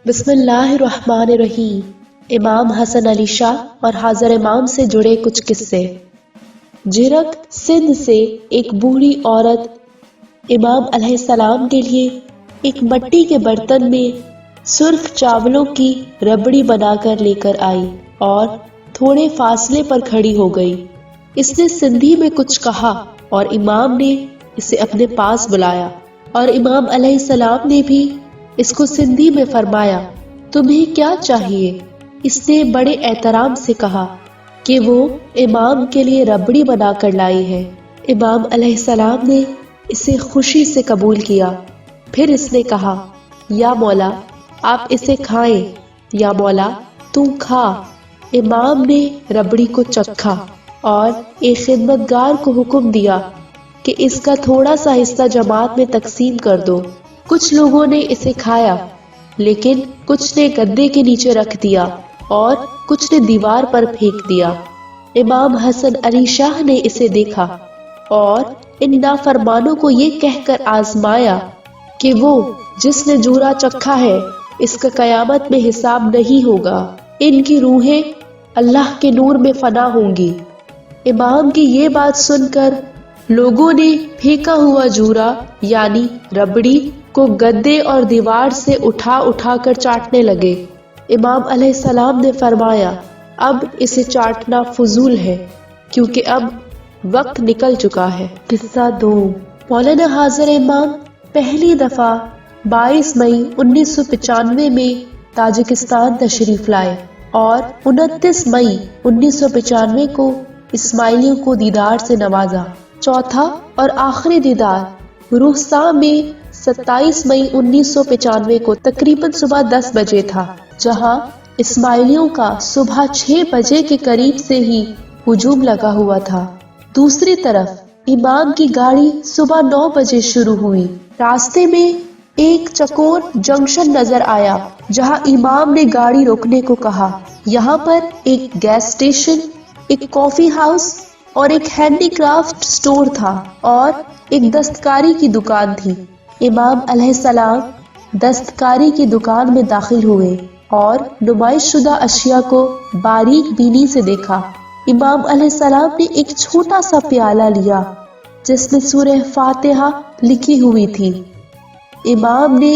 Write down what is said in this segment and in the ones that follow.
بسم اللہ الرحمن الرحیم۔ امام حسن علی شاہ اور حاضر امام سے جڑے کچھ قصے۔ جھرک سندھ سے ایک بوڑھی عورت امام علیہ السلام کے لیے ایک مٹی کے برتن میں سرخ چاولوں کی ربڑی بنا کر لے کر آئی اور تھوڑے فاصلے پر کھڑی ہو گئی۔ اس نے سندھی میں کچھ کہا اور امام نے اسے اپنے پاس بلایا اور امام علیہ السلام نے بھی اس کو سندھی میں فرمایا، تمہیں کیا چاہیے؟ اس نے بڑے احترام سے کہا کہ وہ امام کے لیے ربڑی بنا کر لائی ہے۔ امام علیہ السلام نے اسے خوشی سے قبول کیا۔ پھر اس نے کہا، یا مولا آپ اسے کھائیں، یا مولا تم کھا۔ امام نے ربڑی کو چکھا اور ایک خدمتگار کو حکم دیا کہ اس کا تھوڑا سا حصہ جماعت میں تقسیم کر دو۔ کچھ لوگوں نے اسے کھایا، لیکن کچھ نے گدے کے نیچے رکھ دیا اور کچھ نے دیوار پر پھینک دیا۔ امام حسن علی شاہ نے اسے دیکھا اور ان نافرمانوں کو یہ کہہ کر آزمایا کہ وہ جس نے جورا چکھا ہے اس کا قیامت میں حساب نہیں ہوگا، ان کی روحیں اللہ کے نور میں فنا ہوں گی۔ امام کی یہ بات سن کر لوگوں نے پھینکا ہوا جورا یعنی ربڑی کو گدے اور دیوار سے اٹھا اٹھا کر چاٹنے لگے۔ امام علیہ السلام نے فرمایا، اب اسے چاٹنا فضول ہے کیونکہ اب وقت نکل چکا ہے۔ قصہ 2۔ مولانا حاضر امام پہلی دفعہ 22 مئی 1995 میں تاجکستان تشریف لائے اور 29 مئی 1995 کو اسماعیلیوں کو دیدار سے نوازا۔ چوتھا اور آخری دیدار روہسا میں 27 مئی 1995 کو تقریباً صبح 10 بجے تھا، جہاں اسماعیلیوں کا صبح 6 بجے کے قریب سے ہی ہجوم لگا ہوا تھا۔ دوسری طرف امام کی گاڑی صبح 9 بجے شروع ہوئی۔ راستے میں ایک چکور جنکشن نظر آیا جہاں امام نے گاڑی روکنے کو کہا۔ یہاں پر ایک گیس اسٹیشن، ایک کافی ہاؤس اور ایک ہینڈی کرافٹ سٹور تھا اور ایک دستکاری کی دکان تھی۔ امام علیہ السلام دستکاری کی دکان میں داخل ہوئے اور نمائش شدہ اشیاء کو باریک بینی سے دیکھا۔ امام علیہ السلام نے ایک چھوٹا سا پیالہ لیا جس میں سورہ فاتحہ لکھی ہوئی تھی۔ امام نے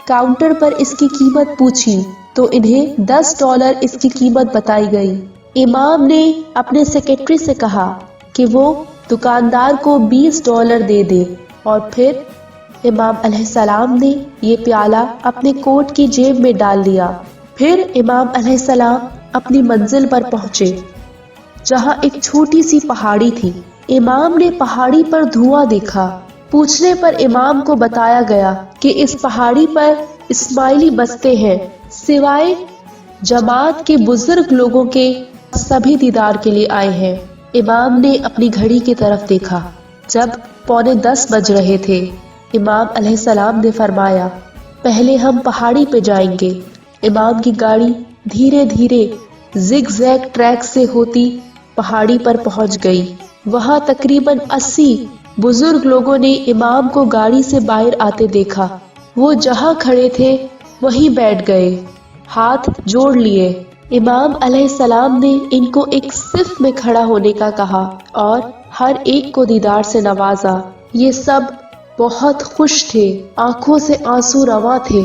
کاؤنٹر پر اس کی قیمت پوچھی تو انہیں $10 اس کی قیمت بتائی گئی۔ امام نے اپنے سیکرٹری سے کہا کہ وہ دکاندار کو $20 دے دے اور پھر امام علیہ السلام نے یہ پیالہ اپنے کوٹ کی جیب میں ڈال لیا۔ پھر امام علیہ السلام اپنی منزل پر پہنچے جہاں ایک چھوٹی سی پہاڑی تھی۔ امام نے پہاڑی پر دھواں دیکھا۔ پوچھنے پر امام کو بتایا گیا کہ اس پہاڑی پر اسماعیلی بستے ہیں، سوائے جماعت کے بزرگ لوگوں کے سبھی دیدار کے لیے آئے ہیں۔ امام نے اپنی گھڑی کی طرف دیکھا جب 9:45 بج رہے تھے۔ امام علیہ السلام نے فرمایا، پہلے ہم پہاڑی پہ جائیں گے۔ امام کی گاڑی دھیرے دھیرے زگ زیگ ٹریک سے ہوتی پہاڑی پر پہنچ گئی۔ وہاں تقریباً 80 بزرگ لوگوں نے امام کو گاڑی سے باہر آتے دیکھا۔ وہ جہاں کھڑے تھے وہیں بیٹھ گئے، ہاتھ جوڑ لیے۔ امام علیہ السلام نے ان کو ایک صف میں کھڑا ہونے کا کہا اور ہر ایک کو دیدار سے نوازا۔ یہ سب بہت خوش تھے، آنکھوں سے آنسو رواں تھے۔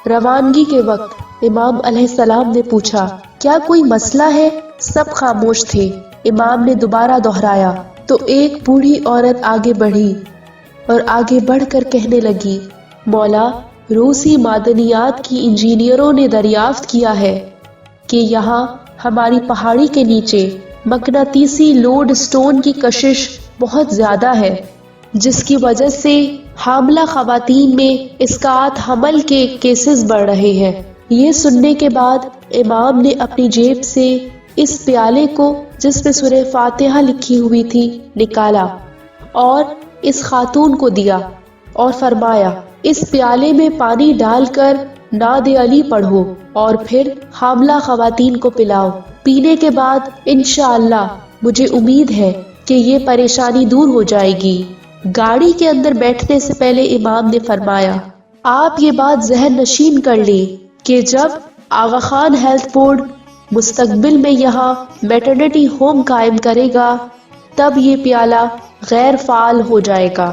روانگی کے وقت امام علیہ السلام نے پوچھا، کیا کوئی مسئلہ ہے؟ سب خاموش تھے۔ امام نے دوبارہ دہرایا تو ایک بوڑھی عورت آگے بڑھی اور آگے بڑھ کر کہنے لگی، مولا روسی معدنیات کی انجینئروں نے دریافت کیا ہے کہ یہاں ہماری پہاڑی کے نیچے مقناطیسی لوڈ سٹون کی کشش بہت زیادہ ہے، جس کی وجہ سے حاملہ خواتین میں اسقاط حمل کے کیسز بڑھ رہے ہیں۔ یہ سننے کے بعد امام نے اپنی جیب سے اس پیالے کو جس میں سورہ فاتحہ لکھی ہوئی تھی نکالا اور اس خاتون کو دیا اور فرمایا، اس پیالے میں پانی ڈال کر نعت علی پڑھو اور پھر حاملہ خواتین کو پلاؤ۔ پینے کے بعد انشاءاللہ مجھے امید ہے کہ یہ پریشانی دور ہو جائے گی۔ گاڑی کے اندر بیٹھنے سے پہلے امام نے فرمایا، آپ یہ بات ذہن نشین کر لیں کہ جب آغا خان ہیلتھ بورڈ مستقبل میں یہاں میٹرنٹی ہوم قائم کرے گا تب یہ پیالہ غیر فعال ہو جائے گا۔